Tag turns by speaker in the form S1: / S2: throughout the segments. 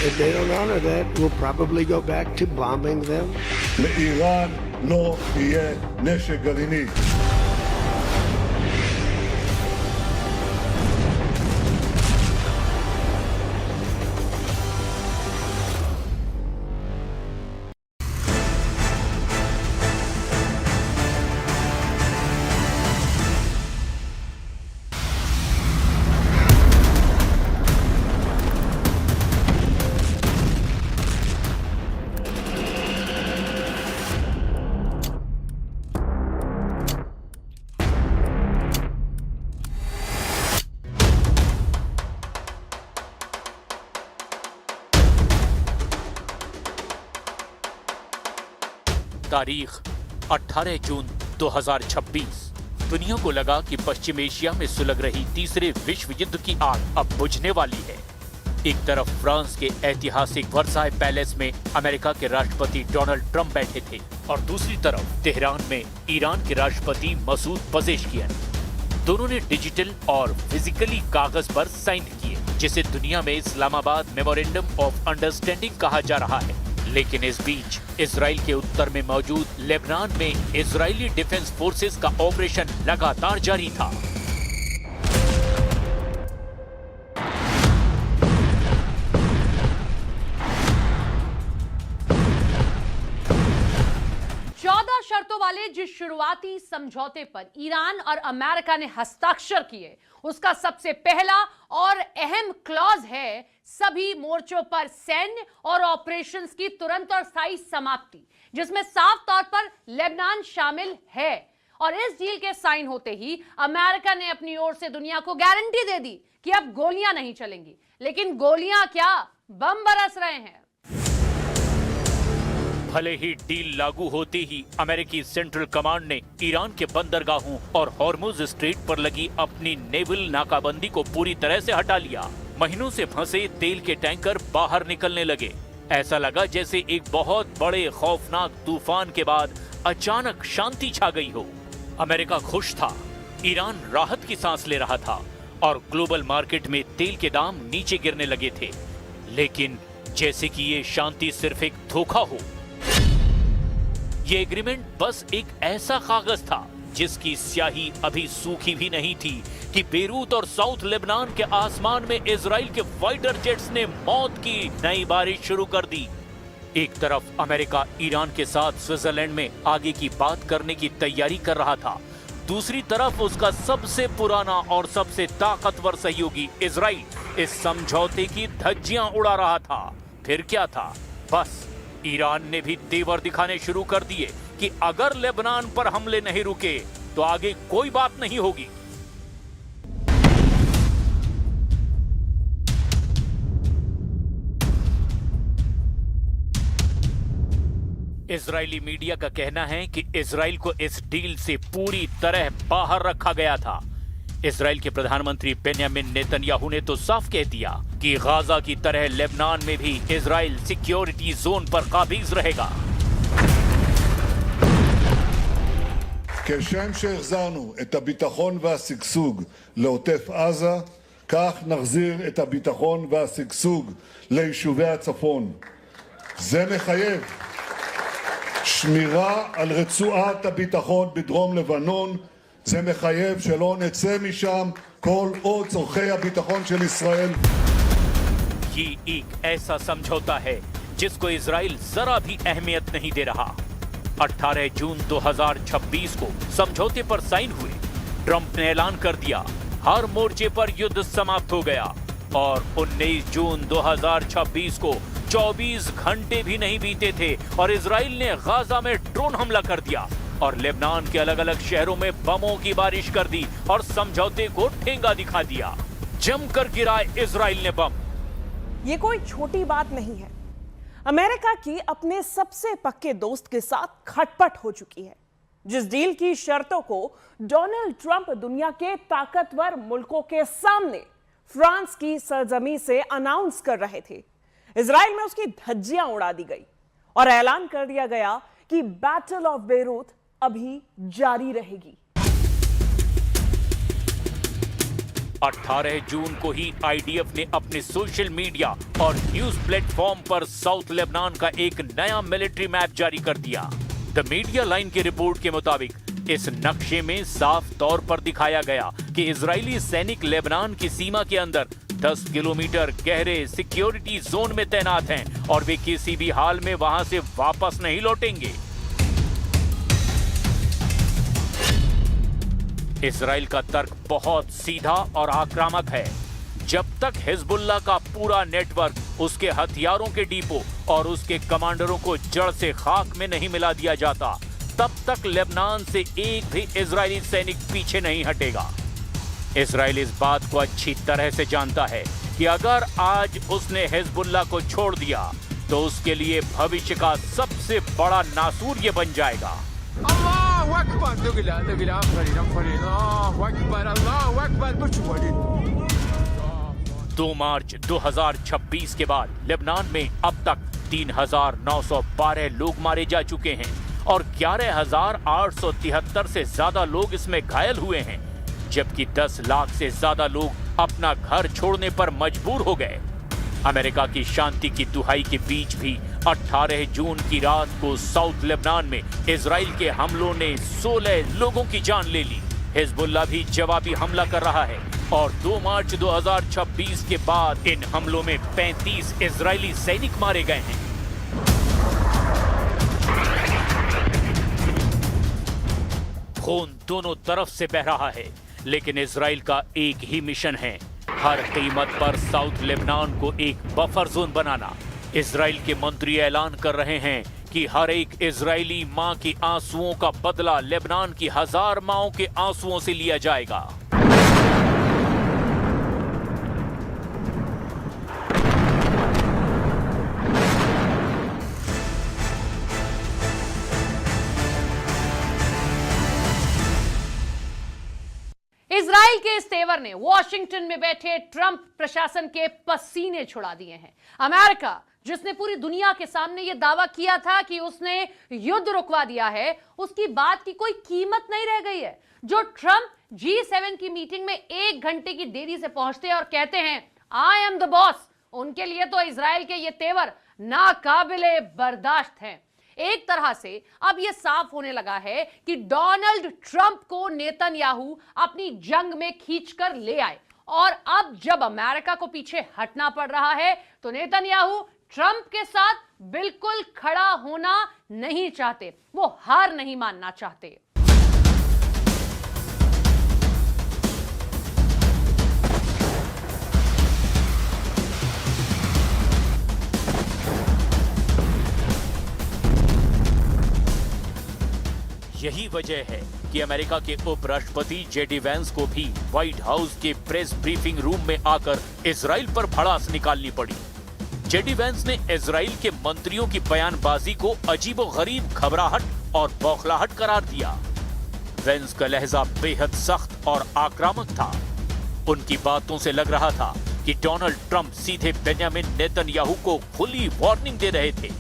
S1: If they don't honor that, we'll probably go back to bombing them.
S2: לאיראן לא יהיה נשק גרעיני.
S3: तारीख 18 जून 2026। दुनिया को लगा कि पश्चिम एशिया में सुलग रही तीसरे विश्व युद्ध की आग अब बुझने वाली है। एक तरफ फ्रांस के ऐतिहासिक वर्साई पैलेस में अमेरिका के राष्ट्रपति डोनाल्ड ट्रंप बैठे थे और दूसरी तरफ तेहरान में ईरान के राष्ट्रपति मसूद पजेश्कियान। दोनों ने डिजिटल और फिजिकली कागज पर साइन किए, जिसे दुनिया में इस्लामाबाद मेमोरेंडम ऑफ अंडरस्टैंडिंग कहा जा रहा है। लेकिन इस बीच इजराइल के उत्तर में मौजूद लेबनान में इजरायली डिफेंस फोर्सेस का ऑपरेशन लगातार जारी था।
S4: शर्तों वाले जिस शुरुआती समझौते पर ईरान और अमेरिका ने हस्ताक्षर किए, उसका सबसे पहला और अहम क्लॉज है सभी मोर्चों पर सैन्य और ऑपरेशंस की तुरंत और स्थायी समाप्ति, जिसमें साफ तौर पर लेबनान शामिल है। और इस डील के साइन होते ही अमेरिका ने अपनी ओर से दुनिया को गारंटी दे दी कि अब गोलियां नहीं चलेंगी। लेकिन गोलियां क्या, बम बरस रहे हैं।
S3: भले ही डील लागू होते ही अमेरिकी सेंट्रल कमांड ने ईरान के बंदरगाहों और हॉर्मुज स्ट्रेट पर लगी अपनी नेवल नाकाबंदी को पूरी तरह से हटा लिया। महीनों से फंसे तेल के टैंकर बाहर निकलने लगे। ऐसा लगा जैसे एक बहुत बड़े खौफनाक तूफान के बाद अचानक शांति छा गई हो। अमेरिका खुश था, ईरान राहत की सांस ले रहा था और ग्लोबल मार्केट में तेल के दाम नीचे गिरने लगे थे। लेकिन जैसे कि ये शांति सिर्फ एक धोखा हो। ये एग्रीमेंट बस एक ऐसा कागज था जिसकी स्याही अभी सूखी भी नहीं थी कि बेरूत और साउथ लेबनान के आसमान में इजराइल के फाइटर जेट्स ने मौत की नई बारिश शुरू कर दी। एक तरफ अमेरिका ईरान के साथ स्विट्जरलैंड में आगे की बात करने की तैयारी कर रहा था, दूसरी तरफ उसका सबसे पुराना और सबसे ताकतवर सहयोगी इजराइल इस समझौते की धज्जियां उड़ा रहा था। फिर क्या था, बस ईरान ने भी तेवर दिखाने शुरू कर दिए कि अगर लेबनान पर हमले नहीं रुके तो आगे कोई बात नहीं होगी। इजरायली मीडिया का कहना है कि इजराइल को इस डील से पूरी तरह बाहर रखा गया था। इजराइल के प्रधानमंत्री बेन्यामिन नेतन्याहू ने तो साफ कह दिया कि गाजा की तरह लेबनान में भी इजराइल सिक्योरिटी जोन पर काबिज रहेगा।
S2: כשם שהחזרנו את הביטחון והשגשוג לעוטף עזה, כך נחזיר את הביטחון והשגשוג ליישובי הצפון. זה מחייב שמירה על רצועת הביטחון בדרום לבנון. זה מחייב שלא נצא משם כל עוד צורכי הביטחון של ישראל.
S3: ये एक ऐसा समझौता है जिसको इजराइल जरा भी अहमियत नहीं दे रहा। 18 जून 2026 को समझौते पर साइन हुए। ट्रंप ने ऐलान कर दिया हर मोर्चे पर युद्ध समाप्त हो गया और 19 जून 2026 को 24 घंटे भी नहीं बीते थे और इजराइल ने गाजा में ड्रोन हमला कर दिया और लेबनान के अलग अलग शहरों में बमों की बारिश कर दी और समझौते को ठेंगा दिखा दिया। जमकर गिराए इजराइल ने बम।
S5: ये कोई छोटी बात नहीं है। अमेरिका की अपने सबसे पक्के दोस्त के साथ खटपट हो चुकी है। जिस डील की शर्तों को डोनाल्ड ट्रंप दुनिया के ताकतवर मुल्कों के सामने फ्रांस की सरजमी से अनाउंस कर रहे थे, इजराइल में उसकी धज्जियां उड़ा दी गई और ऐलान कर दिया गया कि बैटल ऑफ बेरूत अभी जारी रहेगी।
S3: 18 जून को ही आईडीएफ ने अपने सोशल मीडिया और न्यूज प्लेटफॉर्म पर साउथ लेबनान का एक नया मिलिट्री मैप जारी कर दिया। द मीडिया लाइन की रिपोर्ट के मुताबिक इस नक्शे में साफ तौर पर दिखाया गया कि इजरायली सैनिक लेबनान की सीमा के अंदर 10 किलोमीटर गहरे सिक्योरिटी जोन में तैनात हैं और वे किसी भी हाल में वहां से वापस नहीं लौटेंगे। इजराइल का तर्क बहुत सीधा और आक्रामक है। जब तक हिजबुल्लाह का पूरा नेटवर्क, उसके हथियारों के डिपो और उसके कमांडरों को जड़ से खाक में नहीं मिला दिया जाता, तब तक लेबनान से एक भी इजरायली सैनिक पीछे नहीं हटेगा। इजराइल इस बात को अच्छी तरह से जानता है कि अगर आज उसने हिजबुल्लाह को छोड़ दिया तो उसके लिए भविष्य का सबसे बड़ा नासूर ये बन जाएगा।
S6: Allahu Akbar. Dugila, Allahu Akbar, Allahu Akbar.
S3: 2 मार्च 2026 के बाद लेबनान में अब तक 3,912 लोग मारे जा चुके हैं और 11,873 से ज्यादा लोग इसमें घायल हुए हैं, जबकि 10 लाख से ज्यादा लोग अपना घर छोड़ने पर मजबूर हो गए। अमेरिका की शांति की दुहाई के बीच भी 18 जून की रात को साउथ लेबनान में इजराइल के हमलों ने 16 लोगों की जान ले ली। हिजबुल्लाह भी जवाबी हमला कर रहा है और 2 मार्च 2026 के बाद इन हमलों में 35 इजरायली सैनिक मारे गए हैं। खून दोनों तरफ से बह रहा है, लेकिन इजराइल का एक ही मिशन है, हर कीमत पर साउथ लेबनान को एक बफर जोन बनाना। इजराइल के मंत्री ऐलान कर रहे हैं कि हर एक इजरायली मां के आंसुओं का बदला लेबनान की 1000 मांओं के आंसुओं से लिया जाएगा।
S4: इजराइल के इस तेवर ने वॉशिंगटन में बैठे ट्रंप प्रशासन के पसीने छुड़ा दिए हैं। अमेरिका, जिसने पूरी दुनिया के सामने यह दावा किया था कि उसने युद्ध रुकवा दिया है, उसकी बात की कोई कीमत नहीं रह गई है। जो ट्रंप G7 की मीटिंग में 1 घंटे की देरी से पहुंचते हैं और कहते हैं आई एम द बॉस, उनके लिए तो इजराइल के ये तेवर नाकाबिले बर्दाश्त हैं। एक तरह से अब यह साफ होने लगा है कि डोनाल्ड ट्रंप को नेतन्याहू अपनी जंग में खींचकर ले आए और अब जब अमेरिका को पीछे हटना पड़ रहा है तो नेतन्याहू ट्रंप के साथ बिल्कुल खड़ा होना नहीं चाहते, वो हार नहीं मानना चाहते।
S3: यही वजह है कि अमेरिका के उपराष्ट्रपति जेडी वैंस को भी व्हाइट हाउस के प्रेस ब्रीफिंग रूम में आकर इजराइल पर भड़ास निकालनी पड़ी। जेडी वैंस ने इजराइल के मंत्रियों की बयानबाजी को अजीबोगरीब घबराहट और बौखलाहट करार दिया। वैंस का लहजा बेहद सख्त और आक्रामक था। उनकी बातों से लग रहा था कि डोनाल्ड ट्रंप सीधे बेंजामिन नेतन्याहू को खुली वार्निंग दे रहे थे।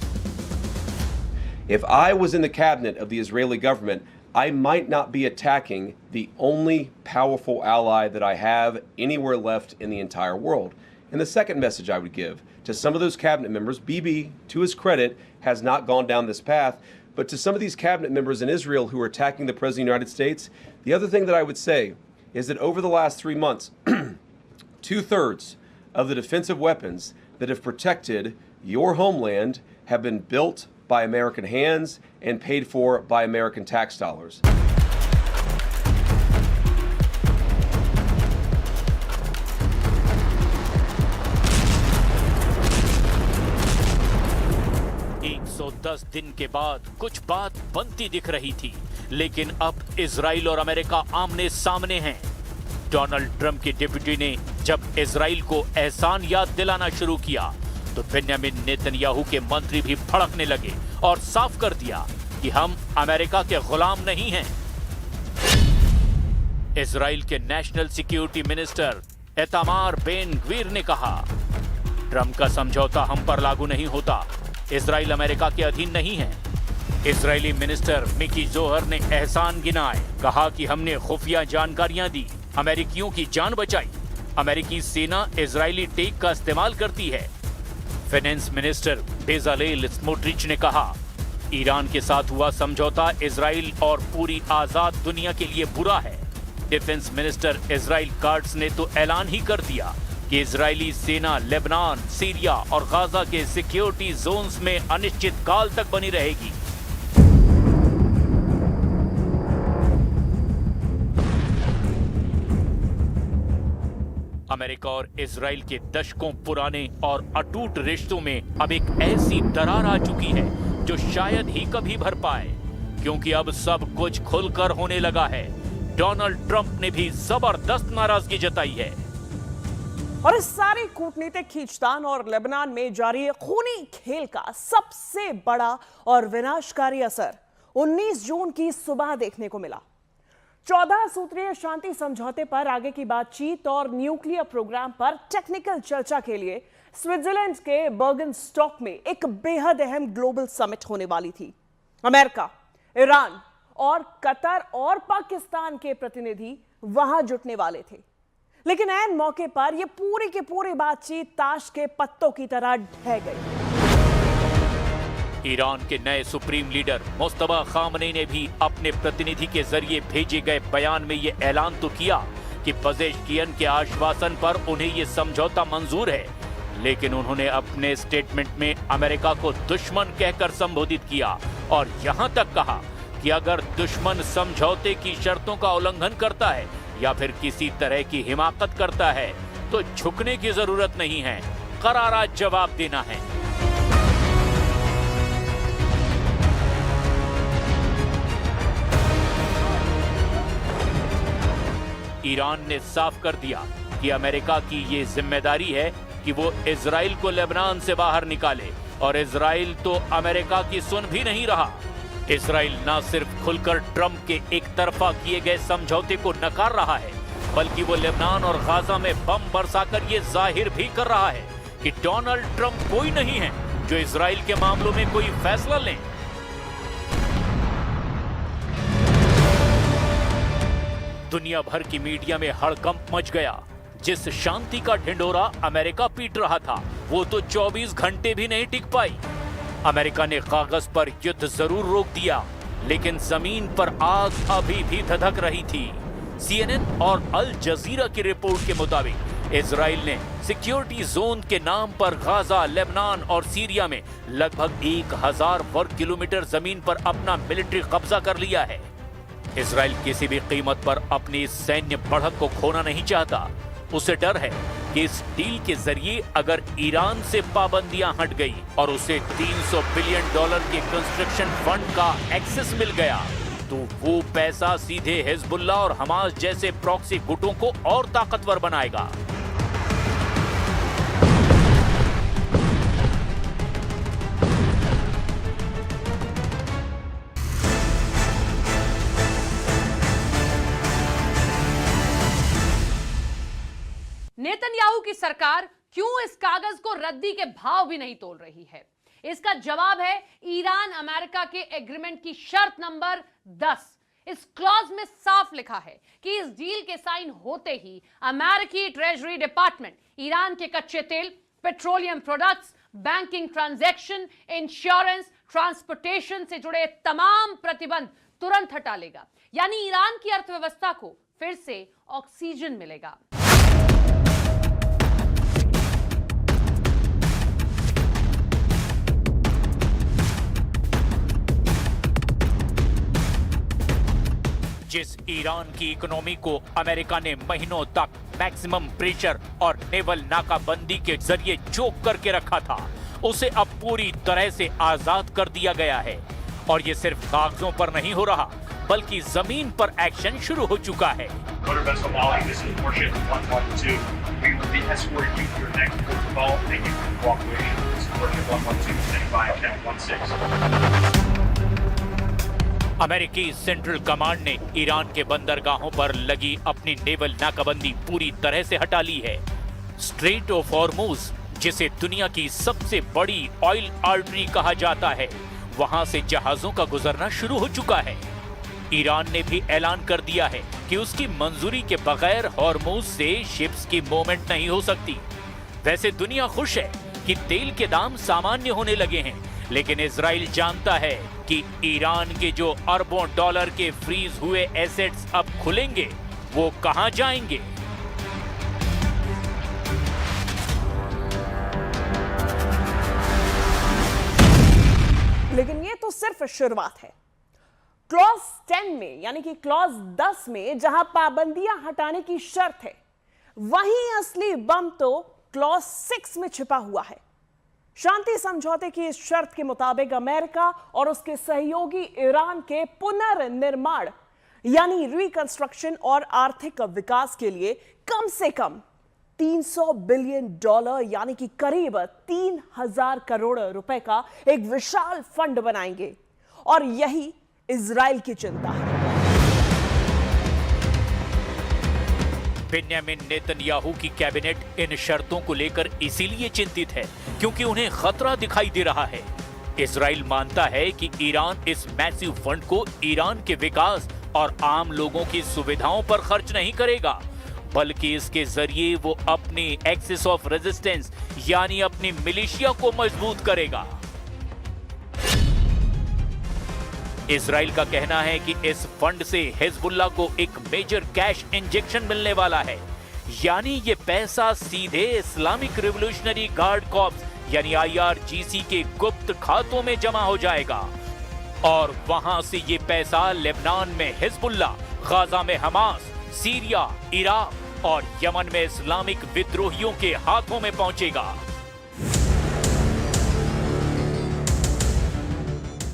S7: If I was in the cabinet of the Israeli government, I might not be attacking the only powerful ally that I have anywhere left in the entire world. And the second message I would give to some of those cabinet members, Bibi, to his credit, has not gone down this path, but to some of these cabinet members in Israel who are attacking the President of the United States, the other thing that I would say is that over the last 3 months, 2/3 of the defensive weapons that have protected your homeland have been built by American hands and paid for by American tax dollars.
S3: $110 दिन के बाद कुछ बात बनती दिख रही थी, लेकिन अब इजराइल और अमेरिका आमने सामने हैं। डोनाल्ड ट्रंप के डिप्टी ने जब इजराइल को एहसान याद दिलाना शुरू किया तो बेंजामिन नेतन्याहू के मंत्री भी भड़कने लगे और साफ कर दिया कि हम अमेरिका के गुलाम नहीं हैं। इजराइल के national security minister Itamar Ben Gvir ने कहा, ट्रंप का समझौता हम पर लागू नहीं होता, इजराइल अमेरिका के अधीन नहीं है। इजरायली मिनिस्टर मिकी जोहर ने एहसान गिनाए, कहा कि हमने खुफिया जानकारियां दी, अमेरिकियों की जान बचाई, अमेरिकी सेना इजरायली टेक का इस्तेमाल करती है। फाइनेंस मिनिस्टर बेजालेल स्मोट्रिच ने कहा, ईरान के साथ हुआ समझौता इजराइल और पूरी आजाद दुनिया के लिए बुरा है। डिफेंस मिनिस्टर इजराइल कार्ट्स ने तो ऐलान ही कर दिया कि इजरायली सेना लेबनान, सीरिया और गाजा के सिक्योरिटी जोन्स में अनिश्चित काल तक बनी रहेगी। अमेरिका और इजराइल के दशकों पुराने और अटूट रिश्तों में अब एक ऐसी दरार आ चुकी है जो शायद ही कभी भर पाए, क्योंकि अब सब कुछ खुलकर होने लगा है। डोनाल्ड ट्रंप ने भी जबरदस्त नाराजगी जताई है।
S5: और इस सारी कूटनीतिक खींचतान और लेबनान में जारी खूनी खेल का सबसे बड़ा और विनाशकारी असर 19 जून की सुबह देखने को मिला। 14 सूत्रीय शांति समझौते पर आगे की बातचीत और न्यूक्लियर प्रोग्राम पर टेक्निकल चर्चा के लिए स्विट्जरलैंड के बर्गनस्टॉक में एक बेहद अहम ग्लोबल समिट होने वाली थी। अमेरिका, ईरान और कतर और पाकिस्तान के प्रतिनिधि वहां जुटने वाले थे, लेकिन ऐन मौके पर यह पूरी की पूरी बातचीत ताश के पत्तों की तरह ढह गई।
S3: ईरान के नए सुप्रीम लीडर मुस्तफा खामनेई ने भी अपने प्रतिनिधि के जरिए भेजे गए बयान में यह ऐलान तो किया कि पेजेश्कियन के आश्वासन पर उन्हें यह समझौता मंजूर है, लेकिन उन्होंने अपने स्टेटमेंट में अमेरिका को दुश्मन कहकर संबोधित किया और यहां तक कहा कि अगर दुश्मन समझौते की शर्तों का उल्लंघन करता है या फिर किसी तरह की हिमाकत करता है तो झुकने की जरूरत नहीं है, करारा जवाब देना है। ईरान ने साफ कर दिया कि अमेरिका की ये जिम्मेदारी है कि वो इजराइल को लेबनान से बाहर निकाले, और इजराइल तो अमेरिका की सुन भी नहीं रहा। इजराइल न सिर्फ खुलकर ट्रंप के एक तरफा किए गए समझौते को नकार रहा है, बल्कि वो लेबनान और गाजा में बम बरसाकर ये जाहिर भी कर रहा है कि डोनाल्ड ट्रंप कोई नहीं है जो इजराइल के मामलों में कोई फैसला लें। दुनिया भर की मीडिया में हड़कंप मच गया। जिस शांति का ढिंढोरा अमेरिका पीट रहा था वो तो 24 घंटे भी नहीं टिक पाई। अमेरिका ने कागज पर युद्ध जरूर रोक दिया, लेकिन जमीन पर आग अभी भी धधक रही थी। CNN और अल जजीरा की रिपोर्ट के मुताबिक इजराइल ने सिक्योरिटी जोन के नाम पर गाजा, लेबनान और सीरिया में लगभग 1000 वर्ग किलोमीटर जमीन पर अपना मिलिट्री कब्जा कर लिया है। इजराइल किसी भी कीमत पर अपनी सैन्य बढ़त को खोना नहीं चाहता। उसे डर है कि इस डील के जरिए अगर ईरान से पाबंदियां हट गई और उसे $300 बिलियन के कंस्ट्रक्शन फंड का एक्सेस मिल गया तो वो पैसा सीधे हिजबुल्लाह और हमास जैसे प्रॉक्सी गुटों को और ताकतवर बनाएगा।
S4: नेतन्याहू की सरकार क्यों इस कागज को रद्दी के भाव भी नहीं तोल रही है? इसका जवाब है ईरान अमेरिका के एग्रीमेंट की शर्त नंबर 10। इस क्लॉज में साफ लिखा है कि इस डील के साइन होते ही अमेरिकी ट्रेजरी डिपार्टमेंट ईरान के कच्चे तेल, petroleum products, banking transaction, insurance, transportation से जुड़े तमाम प्रतिबंध तुरंत हटा लेगा। यानी ईरान की अर्थव्यवस्था को फिर से ऑक्सीजन मिलेगा।
S3: जिस ईरान की इकोनॉमी को अमेरिका ने महीनों तक मैक्सिमम प्रेशर और नेवल नाकाबंदी के जरिए चोक करके रखा था, उसे अब पूरी तरह से आजाद कर दिया गया है। और ये सिर्फ कागजों पर नहीं हो रहा, बल्कि जमीन पर एक्शन शुरू हो चुका है। अमेरिकी सेंट्रल कमांड ने ईरान के बंदरगाहों पर लगी अपनी नेवल नाकाबंदी पूरी तरह से हटा ली है। स्ट्रेट ऑफ हॉर्मुज, जिसे दुनिया की सबसे बड़ी ऑयल आर्टरी कहा जाता है, वहां से जहाजों का गुजरना शुरू हो चुका है। ईरान ने भी ऐलान कर दिया है कि उसकी मंजूरी के बगैर हॉर्मुज से शिप्स की मूवमेंट नहीं हो सकती। वैसे दुनिया खुश है कि तेल के दाम सामान्य होने लगे हैं, लेकिन इजराइल जानता है कि ईरान के जो अरबों डॉलर के फ्रीज हुए एसेट्स अब खुलेंगे, वो कहां जाएंगे।
S5: लेकिन ये तो सिर्फ शुरुआत है। क्लॉज 10 में यानी कि क्लॉज 10 में जहां पाबंदियां हटाने की शर्त है, वहीं असली बम तो क्लॉज 6 में छिपा हुआ है। शांति समझौते की इस शर्त के मुताबिक अमेरिका और उसके सहयोगी ईरान के पुनर्निर्माण यानी रिकंस्ट्रक्शन और आर्थिक विकास के लिए कम से कम $300 बिलियन यानी कि करीब 3000 करोड़ रुपए का एक विशाल फंड बनाएंगे। और यही इजराइल की चिंता है।
S3: बेन्यामिन नेतन्याहू की कैबिनेट इन शर्तों को लेकर इसीलिए चिंतित है क्योंकि उन्हें खतरा दिखाई दे रहा है। इजराइल मानता है कि ईरान इस मैसिव फंड को ईरान के विकास और आम लोगों की सुविधाओं पर खर्च नहीं करेगा, बल्कि इसके जरिए वो अपनी एक्सिस ऑफ रेजिस्टेंस यानी अपनी मिलिशिया को मजबूत करेगा। इजराइल का कहना है कि इस फंड से हिजबुल्लाह को एक मेजर कैश इंजेक्शन मिलने वाला है, यानी ये पैसा सीधे इस्लामिक रिवॉल्यूशनरी गार्ड कॉर्प्स यानी IRGC के गुप्त खातों में जमा हो जाएगा और वहां से ये पैसा लेबनान में हिजबुल्लाह, गाजा में हमास, सीरिया, इराक और यमन में इस्लामिक विद्रोहियों के हाथों में पहुंचेगा।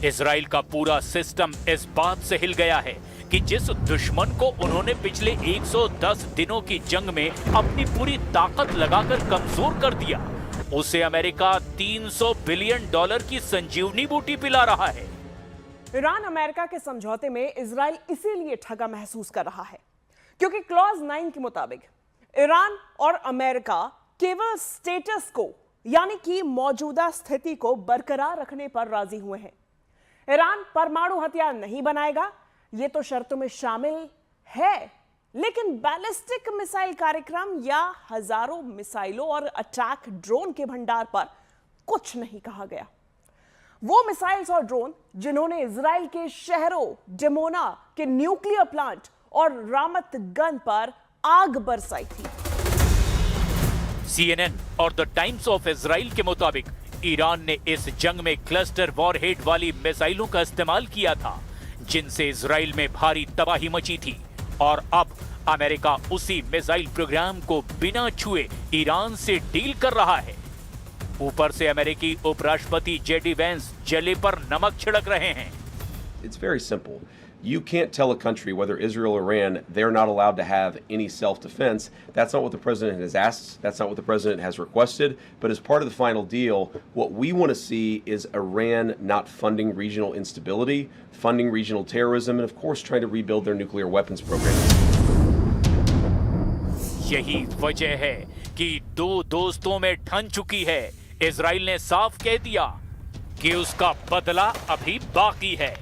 S3: इजराइल का पूरा सिस्टम इस बात से हिल गया है कि जिस दुश्मन को उन्होंने पिछले 110 दिनों की जंग में अपनी पूरी ताकत लगाकर कमजोर कर दिया, उसे अमेरिका $300 बिलियन की संजीवनी बूटी पिला रहा है।
S5: ईरान अमेरिका के समझौते में इजराइल इसीलिए ठगा महसूस कर रहा है क्योंकि क्लॉज 9 के मुताबिक ईरान और अमेरिका केवल स्टेटस को यानी कि मौजूदा स्थिति को बरकरार रखने पर राजी हुए हैं। ईरान परमाणु हथियार नहीं बनाएगा, यह तो शर्तों में शामिल है, लेकिन बैलिस्टिक मिसाइल कार्यक्रम या हजारों मिसाइलों और अटैक ड्रोन के भंडार पर कुछ नहीं कहा गया। वो मिसाइल्स और ड्रोन जिन्होंने इजराइल के शहरों डिमोना के न्यूक्लियर प्लांट और रामत गन पर आग बरसाई थी।
S3: CNN और द टाइम्स ऑफ इजराइल के मुताबिक ईरान ने इस जंग में क्लस्टर वॉरहेड वाली मिसाइलों का इस्तेमाल किया था, जिनसे इजराइल में भारी तबाही मची थी और अब अमेरिका उसी मिसाइल प्रोग्राम को बिना छुए ईरान से डील कर रहा है। ऊपर से अमेरिकी उपराष्ट्रपति JD वैंस जले पर नमक छिड़क रहे हैं।
S7: It's very simple. You can't tell a country, whether Israel or Iran, they're not allowed to have any self-defense. That's not what the president has asked. That's not what the president has requested. But as part of the final deal, what we want to see is Iran not funding regional instability, funding regional terrorism, and of course trying to rebuild their nuclear weapons program.
S3: यही वजह है कि दो दोस्तों में ठन चुकी है। इजराइल ने साफ कह दिया कि उसका बदला अभी बाकी है।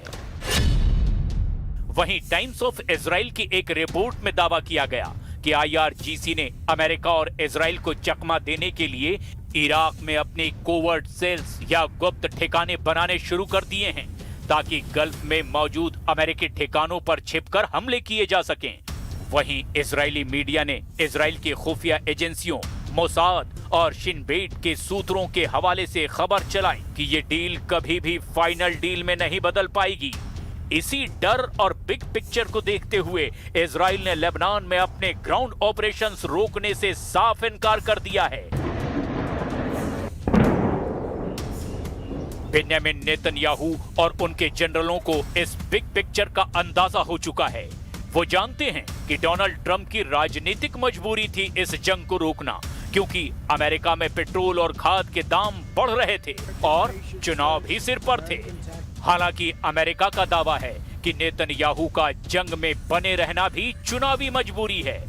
S3: वहीं टाइम्स ऑफ इजराइल की एक रिपोर्ट में दावा किया गया कि IRGC ने अमेरिका और इजराइल को चकमा देने के लिए इराक में अपने कोवर्ट सेल्स या गुप्त ठिकाने बनाने शुरू कर दिए हैं ताकि गल्फ में मौजूद अमेरिकी ठिकानों पर छिपकर हमले किए जा सकें। वहीं इजरायली मीडिया ने इजराइल की खुफिया एजेंसियों मोसाद और शिन बेट के सूत्रों के हवाले से खबर चलाई कि ये डील कभी भी फाइनल डील में नहीं बदल पाएगी। इसी डर और बिग पिक्चर को देखते हुए इजराइल ने लेबनान में अपने ग्राउंड ऑपरेशंस रोकने से साफ इनकार कर दिया है। बेन्यामिन नेतन्याहू और उनके जनरलों को इस बिग पिक्चर का अंदाजा हो चुका है। वो जानते हैं कि डोनाल्ड ट्रंप की राजनीतिक मजबूरी थी इस जंग को रोकना, क्योंकि अमेरिका में पेट्रोल और खाद के दाम बढ़ रहे थे और चुनाव भी सिर पर थे। हालांकि अमेरिका का दावा है कि नेतन्याहू का जंग में बने रहना भी चुनावी मजबूरी है।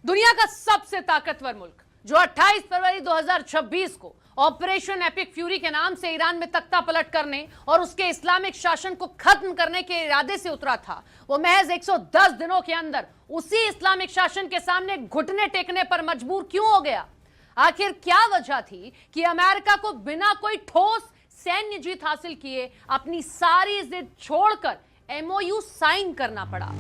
S4: दुनिया का सबसे ताकतवर मुल्क जो 28 फरवरी 2026 को ऑपरेशन एपिक फ्यूरी के नाम से ईरान में तख्ता पलट करने और उसके इस्लामिक शासन को खत्म करने के इरादे से उतरा था, वो महज 110 दिनों के अंदर उसी इस्लामिक शासन के सामने घुटने टेकने पर मजबूर क्यों हो गया? आखिर क्या वजह थी कि अमेरिका को बिना कोई ठोस सैन्य जीत हासिल किए अपनी सारी जिद छोड़कर एमओयू साइन करना पड़ा?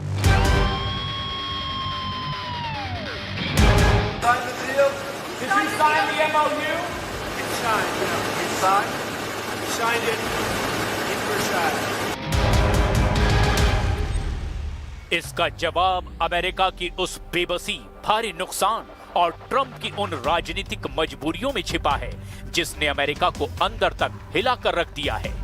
S3: इसका जवाब अमेरिका की उस बेबसी, भारी नुकसान और ट्रंप की उन राजनीतिक मजबूरियों में छिपा है जिसने अमेरिका को अंदर तक हिलाकर रख दिया है।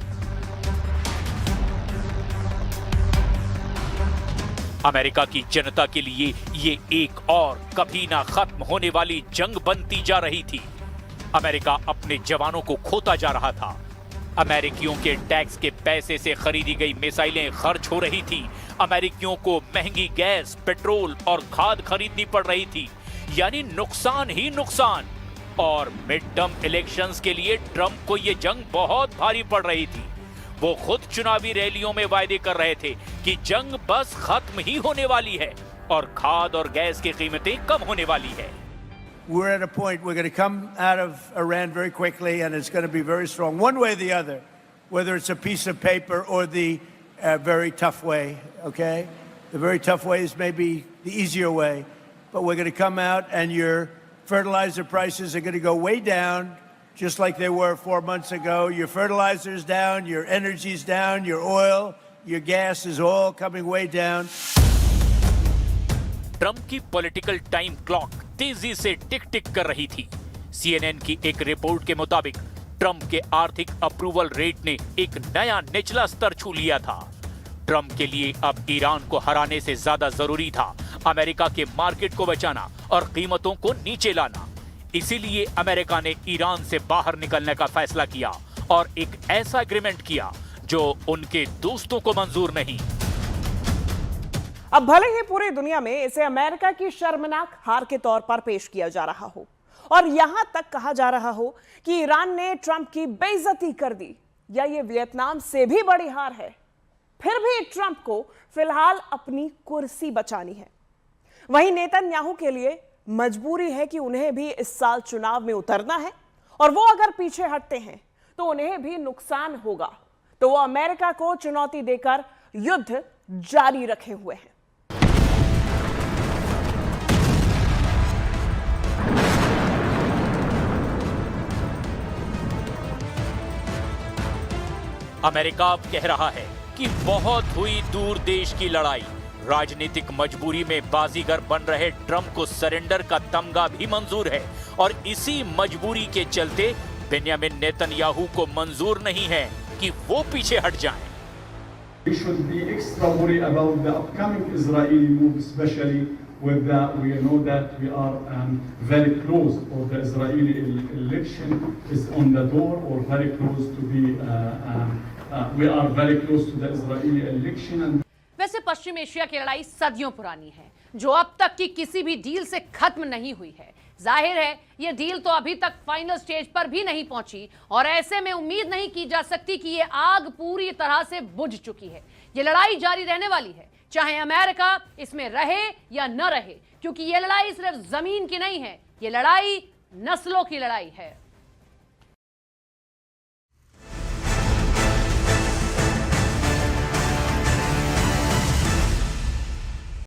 S3: अमेरिका की जनता के लिए ये एक और कभी ना खत्म होने वाली जंग बनती जा रही थी। अमेरिका अपने जवानों को खोता जा रहा था। अमेरिकियों के टैक्स के पैसे से खरीदी गई मिसाइलें खर्च हो रही थी। अमेरिकियों को महंगी गैस, पेट्रोल और खाद खरीदनी पड़ रही थी। यानी नुकसान ही नुकसान। और मिड टर्म इलेक्शंस के लिए ट्रंप को यह जंग बहुत भारी पड़ रही थी। वो खुद चुनावी रैलियों में वायदे कर रहे थे कि जंग बस खत्म ही होने वाली है और खाद और गैस की कीमतें कम होने वाली है।
S1: We're at a point we're going to come out of Iran very quickly, and it's going to be very strong, one way or the other, whether it's a piece of paper or the very tough way, okay? The very tough way is maybe the easier way, but we're going to come out and your fertilizer prices are going to go way down, just like they were 4 months ago. Your fertilizer's down, your energy's down, your oil, your gas is all coming way down.
S3: Trump की political time clock तेजी से टिक टिक कर रही थी। CNN की एक report के मुताबिक ट्रंप के आर्थिक अप्रूवल रेट ने एक नया निचला स्तर छू लिया था। ट्रंप के लिए अब ईरान को हराने से ज्यादा जरूरी था अमेरिका के मार्केट को बचाना और कीमतों को नीचे लाना। इसीलिए अमेरिका ने ईरान से बाहर निकलने का फैसला किया और एक ऐसा एग्रीमेंट किया जो उनके दोस्तों को मंजूर नहीं।
S5: अब भले ही पूरी दुनिया में इसे अमेरिका की शर्मनाक हार के तौर पर पेश किया जा रहा हो और यहां तक कहा जा रहा हो कि ईरान ने ट्रंप की बेइज्जती कर दी या ये वियतनाम से भी बड़ी हार है, फिर भी ट्रंप को फिलहाल अपनी कुर्सी बचानी है। वहीं नेतन्याहू के लिए मजबूरी है कि उन्हें भी इस साल चुनाव में उतरना है और वो अगर पीछे हटते हैं तो उन्हें भी नुकसान होगा, तो वो अमेरिका को चुनौती देकर युद्ध जारी रखे हुए हैं।
S3: अमेरिका अब कह रहा है कि बहुत हुई दूर देश की लड़ाई। राजनीतिक मजबूरी में बाजीगर बन रहे ट्रंप को सरेंडर का तमगा भी मंजूर है और इसी मजबूरी के चलते बेंयामिन नेतन्याहू को मंजूर नहीं है कि वो पीछे हट जाएं।
S8: We should be extra worried about the upcoming Israeli move, especially with that we know that we are very close, or the Israeli election is on the door, or very close to be. We are very close to the Israeli election. And
S4: वैसे पश्चिम Asia की लड़ाई सदियों पुरानी है जो अब तक की किसी भी डील से खत्म नहीं हुई है। जाहिर है ये डील तो अभी तक फाइनल स्टेज पर भी नहीं पहुंची और ऐसे में उम्मीद नहीं की जा सकती कि ये आग पूरी तरह से बुझ चुकी है। ये लड़ाई जारी रहने वाली है, चाहे अमेरिका इसमें रहे या न रहे, क्योंकि ये लड़ाई सिर्फ जमीन की नहीं है, ये लड़ाई नस्लों की लड़ाई है।